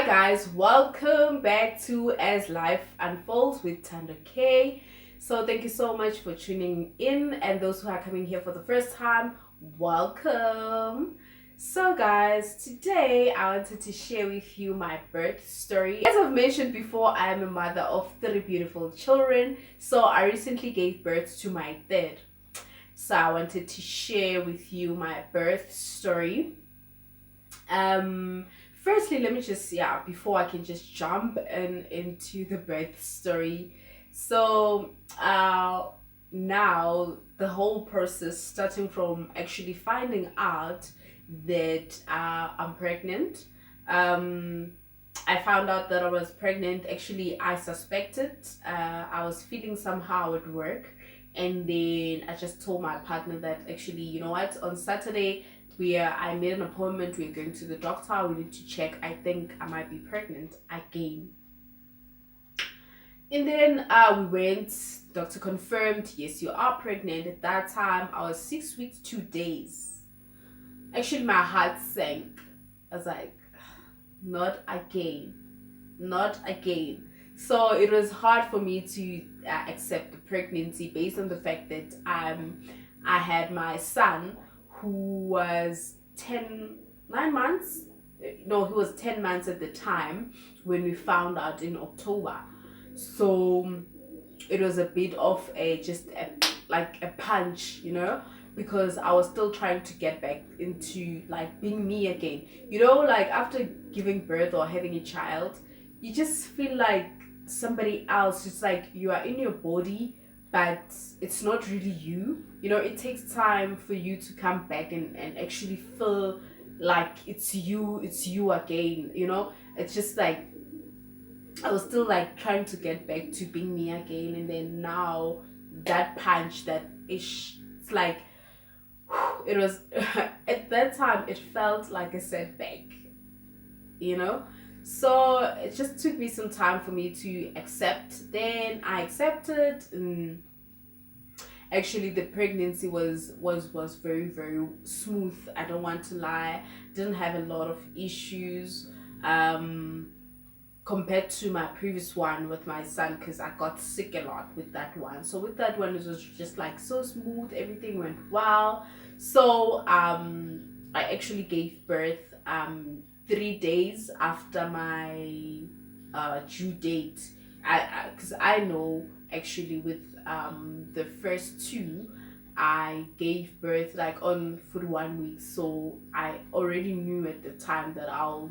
guys, welcome back to As Life Unfolds with Tando K. So thank you so much for tuning in, and those who are coming here for the first time, welcome. So guys, today I wanted to share with you my birth story. As I've mentioned before, I am a mother of 3 beautiful children. So I recently gave birth to my third. So I wanted to share with you my birth story. Firstly, let me just, before I can just jump into the birth story. So now the whole process, starting from actually finding out that I'm pregnant. I found out that I was pregnant. Actually, I suspected. I was feeling somehow at work, and then I just told my partner that actually, you know what, on Saturday I made an appointment. We're going to the doctor. We need to check. I think I might be pregnant again. And then we went. Doctor confirmed, yes, you are pregnant. At that time, I was 6 weeks 2 days. Actually, my heart sank. I was like, not again, not again. So it was hard for me to accept the pregnancy based on the fact that I had my son, who was 9 months. No, he was 10 months at the time when we found out in October. So it was a bit of a punch, you know, because I was still trying to get back into like being me again. You know, like after giving birth or having a child, you just feel like somebody else. It's like you are in your body, but it's not really you. You know, it takes time for you to come back and actually feel like it's you again. You know, it's just like I was still like trying to get back to being me again, and then now that punch, that ish, it's like it was at that time it felt like a setback, you know. So it just took me some time for me to accept. Then I accepted, and actually the pregnancy was very, very smooth. I don't want to lie. Didn't have a lot of issues compared to my previous one with my son, because I got sick a lot with that one. So with that one, it was just like so smooth, everything went well. So I actually gave birth 3 days after my due date. Because I know actually with the first two, I gave birth like on 41 weeks. So I already knew at the time that I'll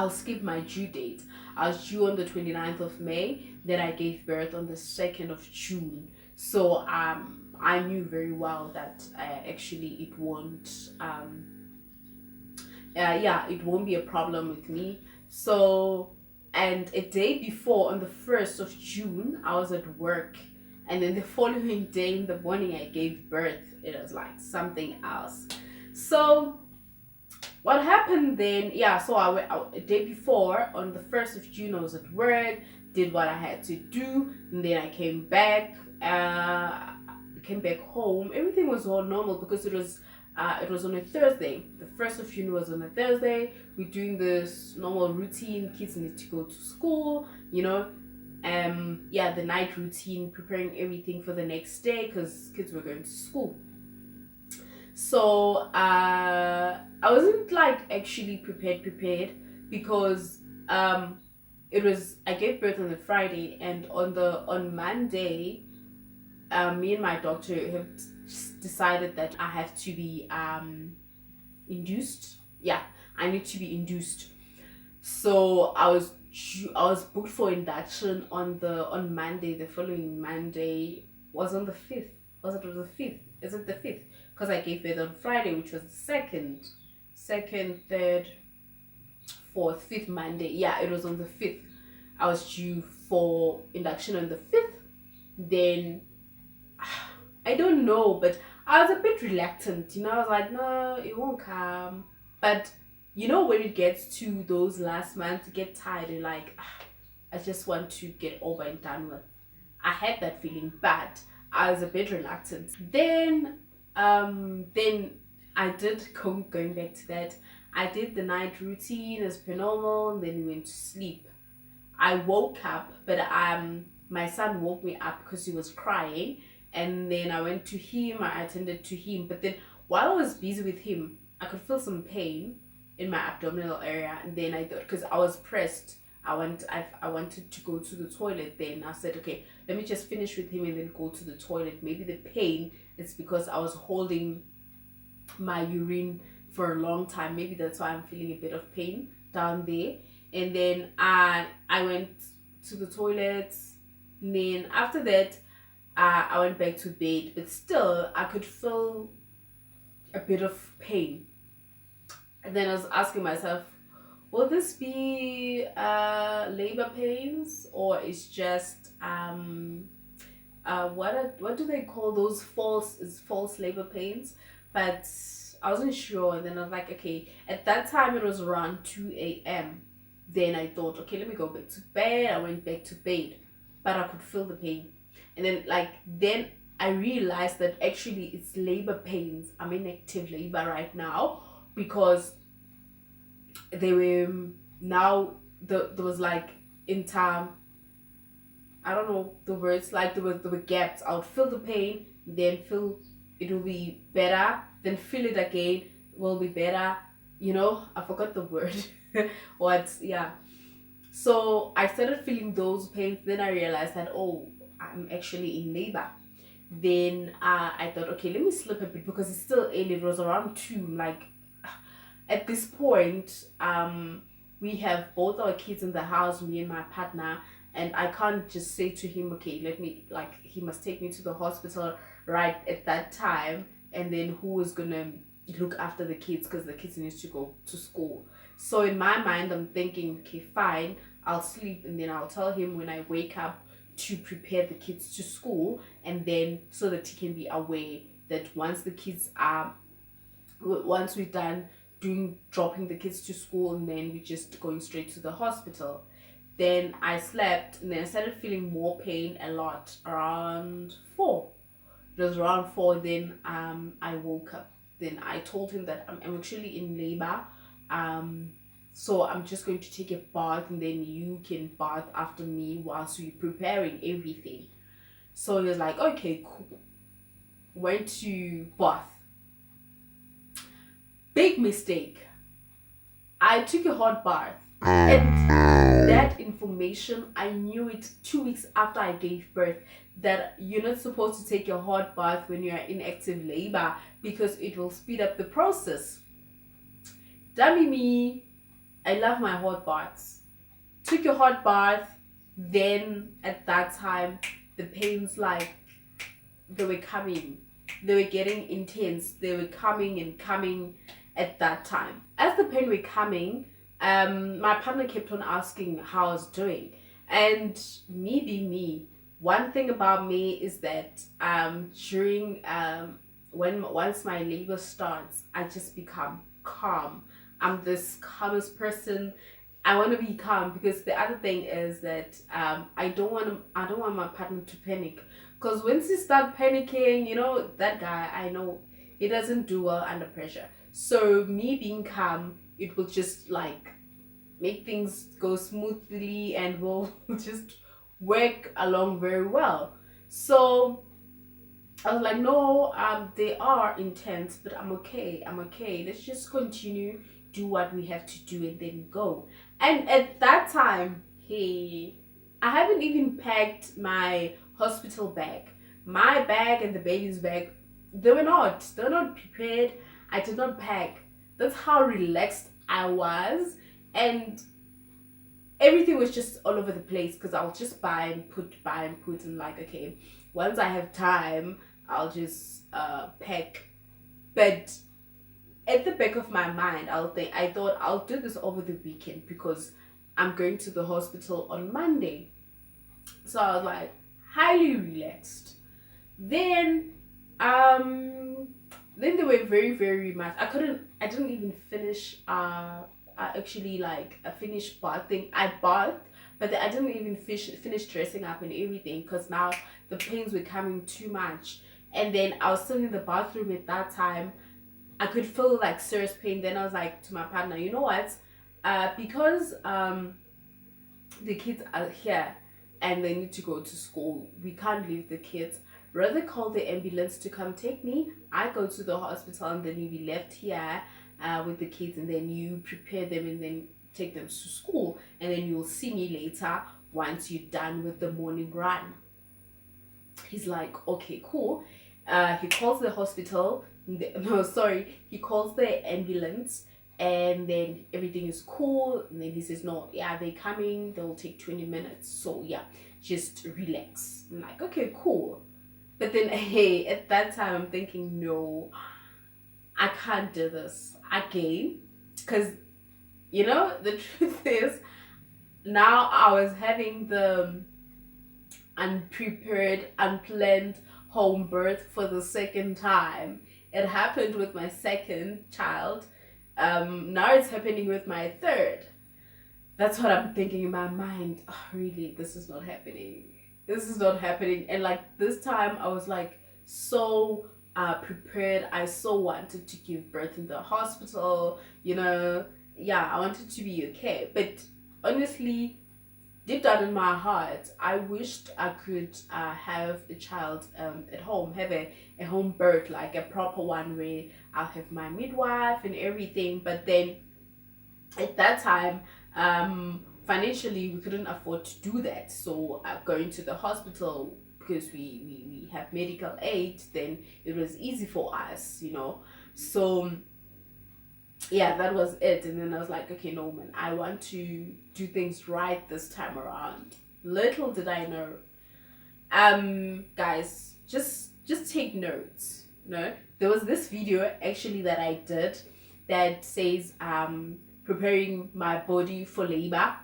skip my due date. I was due on the 29th of May, then I gave birth on the 2nd of June. So I knew very well that actually it won't it won't be a problem with me. So, and a day before, on the 1st of June, I was at work, and then the following day in the morning I gave birth. It was like something else. So what happened then, so I went out a day before, on the 1st of June, I was at work, did what I had to do, and then I came back home. Everything was all normal because it was on a Thursday. The 1st of June was on a Thursday. We're doing this normal routine. Kids need to go to school, you know. The night routine, preparing everything for the next day because kids were going to school. So I wasn't like actually prepared because it was, I gave birth on the Friday, and on Monday, me and my doctor have decided that I have to be induced. Yeah, I need to be induced. So I was booked for induction on Monday. The following Monday was on the 5th. Was it on the 5th? Is it the 5th? Because I gave birth on Friday, which was the 2nd, 3rd, 4th, 5th Monday. Yeah, it was on the 5th. I was due for induction on the 5th. Then I don't know, but I was a bit reluctant. You know, I was like, no, it won't come. But you know, when it gets to those last months, you get tired. You're like, I just want to get over and done with. I had that feeling, but I was a bit reluctant. Then I did going back to that. I did the night routine as per normal, and then we went to sleep. I woke up, but my son woke me up because he was crying, and then I went to him. I attended to him, but then while I was busy with him, I could feel some pain in my abdominal area, and then I thought, because I was pressed, I wanted to go to the toilet. Then I said, okay, let me just finish with him and then go to the toilet. Maybe the pain is because I was holding my urine for a long time. Maybe that's why I'm feeling a bit of pain down there. And then I went to the toilet. And then after that, I went back to bed. But still, I could feel a bit of pain. And then I was asking myself, will this be labor pains, or is just what do they call those false labor pains? But I wasn't sure. And then I was like, okay, at that time it was around 2 a.m. Then I thought, okay, let me go back to bed. I went back to bed, but I could feel the pain. And then I realized that actually it's labor pains. I'm in active labor right now, because they were there was like in time, I don't know the words, like there were gaps. I would feel the pain, then feel it will be better, then feel it again, will be better. I forgot the word. Yeah. So I started feeling those pains. Then I realized that, oh, I'm actually in labor. Then I thought, okay, let me sleep a bit, because it's still early. It was around 2. Like, at this point, we have both our kids in the house, me and my partner, and I can't just say to him, okay, he must take me to the hospital right at that time, and then who is gonna look after the kids, because the kids need to go to school. So in my mind, I'm thinking, okay, fine, I'll sleep, and then I'll tell him when I wake up to prepare the kids to school, and then so that he can be aware that once we're done dropping the kids to school, and then we're just going straight to the hospital. Then I slept, and then I started feeling more pain a lot around 4. It was around 4. Then I woke up. Then I told him that I'm actually in labor, so I'm just going to take a bath, and then you can bath after me whilst we're preparing everything. So he was like, okay, cool. Went to bath. Big mistake. I took a hot bath, and that information, I knew it 2 weeks after I gave birth, that you're not supposed to take a hot bath when you're in active labor, because it will speed up the process. Dummy me, I love my hot baths. Took a hot bath. Then at that time, the pains, like, they were coming. They were getting intense. They were coming and coming at that time. As the pain were coming, my partner kept on asking how I was doing. And me being me, one thing about me is that during once my labor starts, I just become calm. I'm this calmest person. I want to be calm, because the other thing is that I don't want my partner to panic, because once he start panicking, that guy, I know he doesn't do well under pressure. So me being calm, it will just like make things go smoothly, and will just work along very well. So I was like, no, they are intense, but I'm okay. Let's just continue, do what we have to do, and then go. And at that time, hey, I haven't even packed my hospital bag. My bag and the baby's bag, they're not prepared. I did not pack. That's how relaxed I was. And everything was just all over the place, because I'll just buy and put, and like, okay, once I have time, I'll just pack. But at the back of my mind, I thought I'll do this over the weekend, because I'm going to the hospital on Monday. So I was like highly relaxed. Then they were very, very much. I didn't even finish actually like a finished bathing. I bathed, but I didn't even finish dressing up and everything, because now the pains were coming too much. And then I was still in the bathroom at that time. I could feel like serious pain. Then I was like to my partner, you know what? Because the kids are here and they need to go to school, we can't leave the kids. Rather call the ambulance to come take me. I go to the hospital and then you be left here with the kids, and then you prepare them and then take them to school, and then you'll see me later once you're done with the morning run. He's like, okay, cool. He calls the hospital. No, sorry. He calls the ambulance, and then everything is cool. And then he says, no, yeah, they're coming. They'll take 20 minutes. So yeah, just relax. I'm like, okay, cool. But then, hey, at that time, I'm thinking, no, I can't do this again. Because, you know, the truth is, now I was having the unprepared, unplanned home birth for the second time. It happened with my second child. Now it's happening with my third. That's what I'm thinking in my mind. Oh, really, this is not happening. This is not happening. And like this time, I was like so prepared. I so wanted to give birth in the hospital. You know, yeah, I wanted to be okay. But honestly, deep down in my heart, I wished I could have a child at home, have a home birth, like a proper one where I'll have my midwife and everything. But then at that time, financially, we couldn't afford to do that. So going to the hospital, because we have medical aid, then it was easy for us, you know. So yeah, that was it. And then I was like, okay, no, man, I want to do things right this time around. Little did I know. Guys, just take notes. No, there was this video actually that I did that says preparing my body for labor.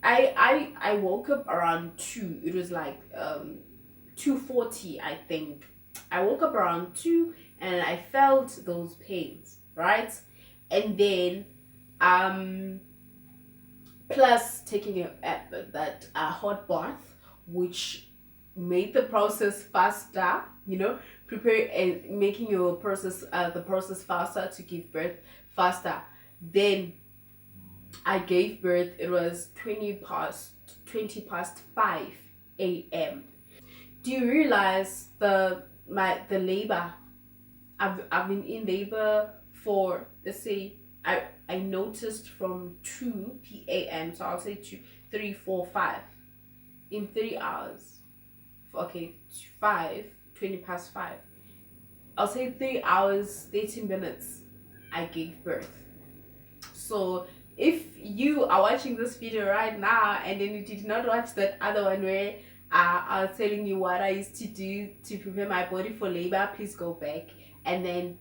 I woke up around 2. It was like 2:40, I think. I woke up around 2 and I felt those pains, right? And then plus taking that hot bath, which made the process faster, you know, prepare and making your process the process faster to give birth faster. Then I gave birth. It was 20 past 5 a.m. Do you realize the labor? I've been in labor for, let's say, I noticed from 2 p.m. So I'll say 2, 3, 4, 5 in 3 hours. Okay, 20 past 5. I'll say 3 hours, 30 minutes. I gave birth. So if you are watching this video right now and then you did not watch that other one where I was telling you what I used to do to prepare my body for labor, please go back, and then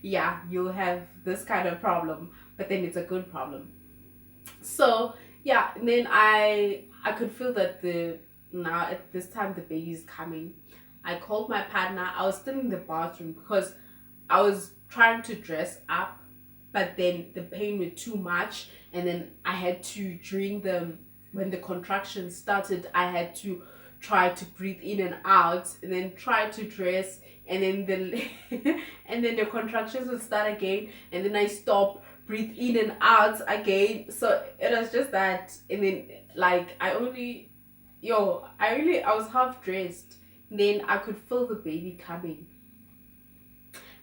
yeah, you'll have this kind of problem, but then it's a good problem. So yeah, and then I could feel that now at this time the baby is coming. I called my partner. I was still in the bathroom because I was trying to dress up, but then the pain was too much, and then I had to, when the contractions started, I had to try to breathe in and out, and then try to dress, and then and then the contractions would start again, and then I stop, breathe in and out again. So it was just that, and then like I was half dressed, then I could feel the baby coming.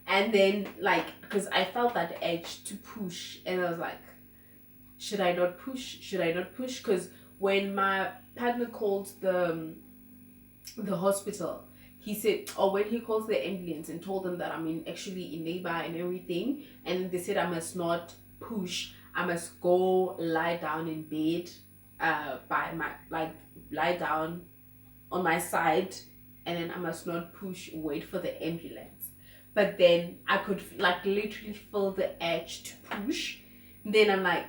And then, like, because I felt that edge to push, and I was like, should I not push? Should I not push? Because when my partner called the hospital, he said, or when he calls the ambulance and told them that I'm actually in labor and everything, and they said I must not push, I must go lie down in bed, lie down on my side, and then I must not push, wait for the ambulance. But then I could like literally feel the urge to push. Then I'm like,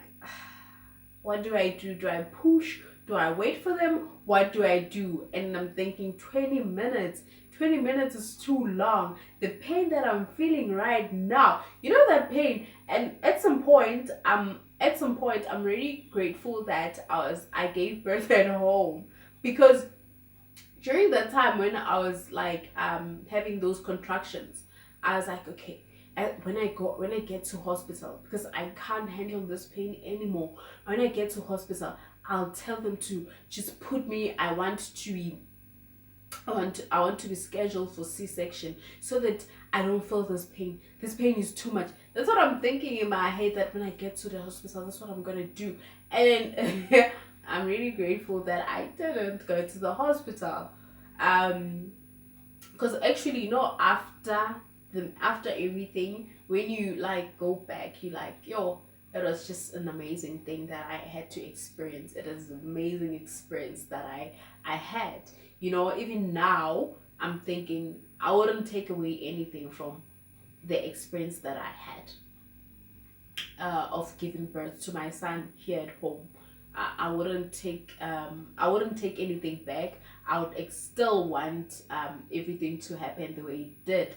what do I do? Do I push? Do I wait for them? What do I do? And I'm thinking 20 minutes. 20 minutes is too long. The pain that I'm feeling right now, you know that pain. And at some point, I'm really grateful that I gave birth at home, because during the time when I was like having those contractions, I was like, okay, when I get to hospital, because I can't handle this pain anymore. When I get to hospital, I'll tell them to just put me. I want to be scheduled for C-section so that I don't feel this pain. This pain is too much. That's what I'm thinking in my head, that when I get to the hospital, that's what I'm gonna do. And I'm really grateful that I didn't go to the hospital. Because actually, after everything, when you like go back, you like, yo, it was just an amazing thing that I had to experience. It is an amazing experience that I had. Even now, I'm thinking I wouldn't take away anything from the experience that I had of giving birth to my son here at home. I wouldn't take anything back. I would still want everything to happen the way it did,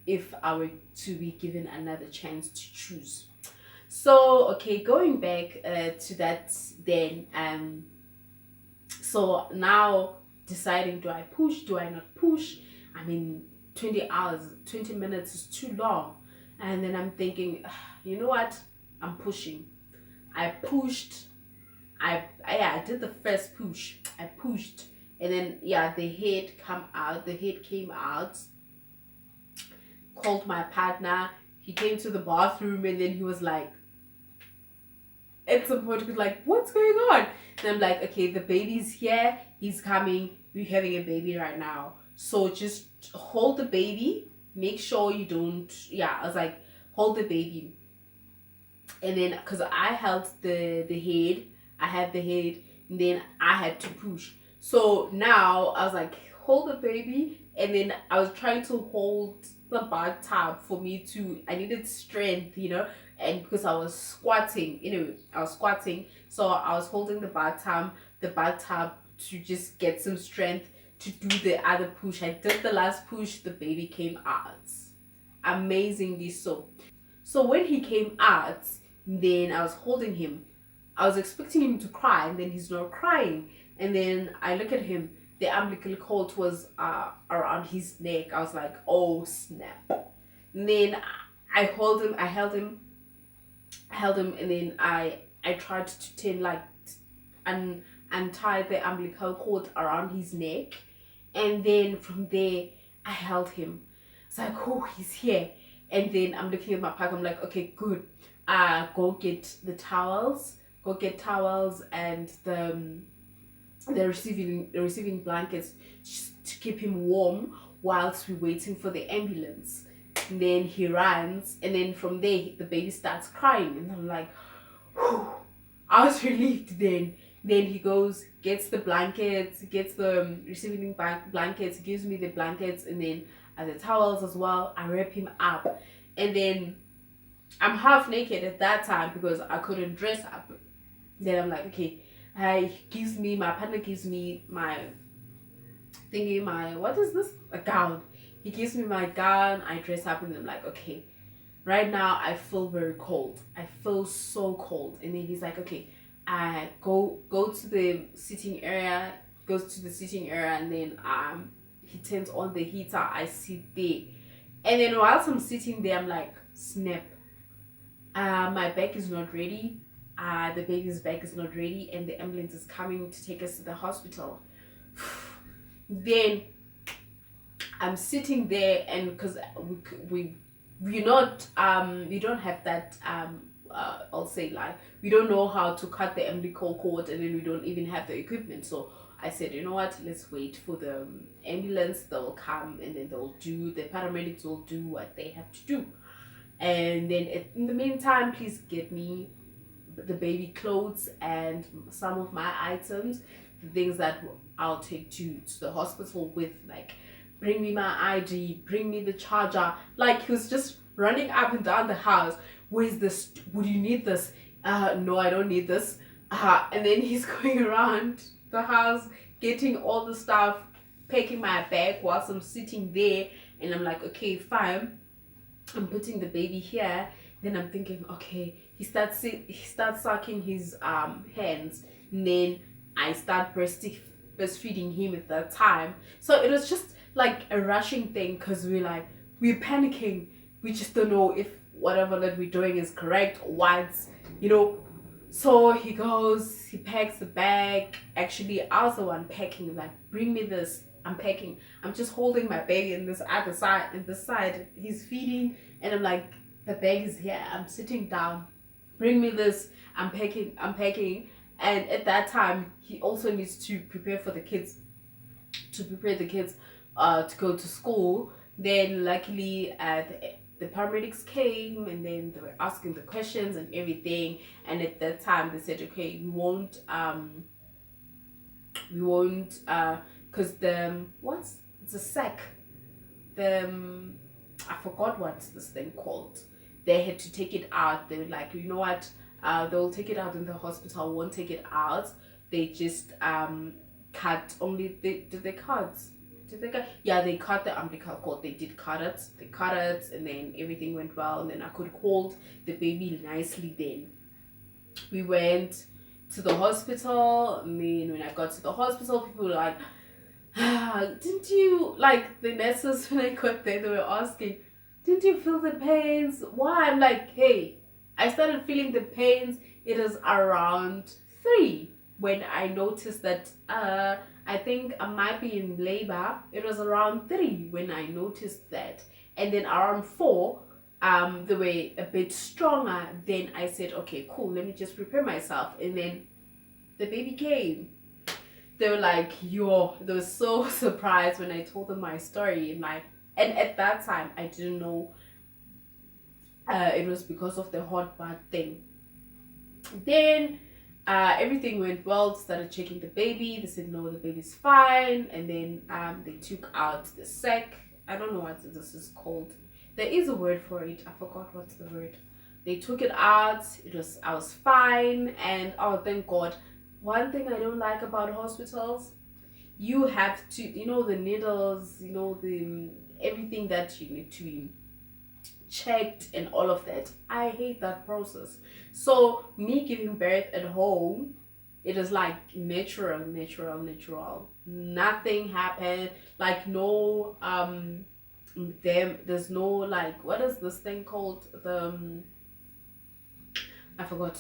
if I were to be given another chance to choose. So okay, going back to that then, so now deciding, do I push, do I not push? I mean, 20 minutes is too long. And then I'm thinking, you know what, I'm pushing. I pushed. I did the first push. I pushed, and then the head came out. Called my partner. He came to the bathroom, and then he was like, at some point he was like, what's going on? And I'm like, okay, the baby's here, he's coming, we're having a baby right now, so just hold the baby, make sure you don't. I was like, hold the baby. And then because I held the head, I had the head, and then I had to push. So now I was like, hold the baby, and then I was trying to hold the bathtub I needed strength, and because I was squatting, so I was holding the bathtub to just get some strength to do the other push. I did the last push, the baby came out. Amazingly so. So when he came out, then I was holding him. I was expecting him to cry, and then he's not crying. And then I look at him, the umbilical cord was around his neck. I was like, oh snap. And then I held him, and then I tried to untie the umbilical cord around his neck. And then from there, I held him. It's like, oh, he's here. And then I'm looking at my pack. I'm like, okay, good. Go get towels and the receiving blankets just to keep him warm whilst we're waiting for the ambulance. And then he runs, and then from there the baby starts crying, and I'm like, whew. I was relieved then. Then he goes, gets the blankets, gets the receiving blankets, gives me the blankets, and then the towels as well. I wrap him up, and then I'm half naked at that time because I couldn't dress up. Then I'm like, okay, my partner gives me my thingy, what is this? A gown. He gives me my gown, I dress up, and I'm like, okay, right now I feel very cold. I feel so cold. And then he's like, okay, I go to the sitting area, and then he turns on the heater, I sit there. And then whilst I'm sitting there, I'm like, snap. My back is not ready. The baby's back is not ready, and the ambulance is coming to take us to the hospital. Then I'm sitting there, and because we don't have that I'll say, like, we don't know how to cut the umbilical cord, and then we don't even have the equipment. So I said, you know what, let's wait for the ambulance. They'll come, and then the paramedics will do what they have to do. And then in the meantime, please get me the baby clothes and some of my items, the things that I'll take to the hospital with, like, bring me my ID, bring me the charger. Like, he was just running up and down the house. Where's this? Would you need this? No, I don't need this. And then he's going around the house, getting all the stuff, packing my bag whilst I'm sitting there. And I'm like, okay, fine. I'm putting the baby here. Then I'm thinking, okay, he starts sucking his hands. And then I start breastfeeding him at that time. So it was just like a rushing thing, because we're panicking. We just don't know if whatever that we're doing is correct or what's, So he goes, he packs the bag. Actually, I was the one packing, like, bring me this. I'm packing. I'm just holding my baby in this other side, and this side he's feeding, and I'm like, the bag is here. I'm sitting down. Bring me this. I'm packing. And at that time, he also needs to prepare for the kids, to go to school. Then luckily, the paramedics came, and then they were asking the questions and everything. And at that time, they said, okay, we won't, because it's a sack. I forgot what's this thing called. They had to take it out. They were like, you know what? They'll take it out in the hospital. Won't take it out. They just cut only. Did they cut? Yeah, they cut the umbilical cord. They did cut it. They cut it, and then everything went well. And then I could hold the baby nicely. Then we went to the hospital. And then when I got to the hospital, people were like, didn't you, like, the nurses, when I got there, they were asking, didn't you feel the pains? Why? I'm like, hey, I started feeling the pains. It is around 3 when I noticed that I think I might be in labor. It was around 3 when I noticed that. And then around 4, they were a bit stronger. Then I said, okay, cool, let me just prepare myself. And then the baby came. They were like, they were so surprised when I told them my story. And at that time, I didn't know it was because of the hot bath thing. Then everything went well. Started checking the baby. They said, no, the baby's fine. And then they took out the sack. I don't know what this is called. There is a word for it. I forgot what's the word. They took it out. I was fine. And oh, thank God. One thing I don't like about hospitals, you have to, the needles, the everything that you need to be checked and all of that. I hate that process. So me giving birth at home, it is like natural. Nothing happened. Like no there's no, like, what is this thing called? I forgot.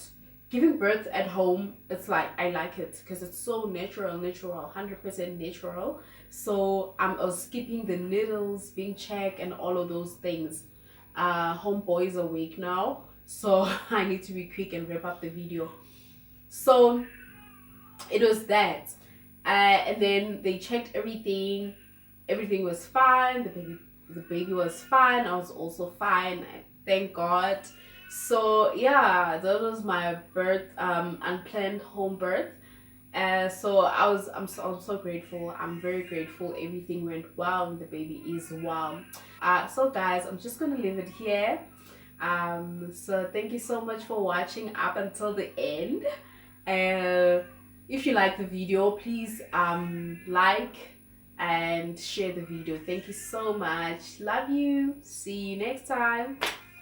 Giving birth at home, it's like, I like it because it's so natural, 100% natural. So I was skipping the needles being checked and all of those things. Homeboy is awake now, so I need to be quick and wrap up the video. So it was that, and then they checked everything. Everything was fine. The baby was fine. I was also fine. Thank God. So yeah, that was my birth, unplanned home birth. So I'm so grateful. I'm very grateful. Everything went well, and the baby is well. So guys, I'm just gonna leave it here. So thank you so much for watching up until the end. If you like the video, please like and share the video. Thank you so much. Love you. See you next time.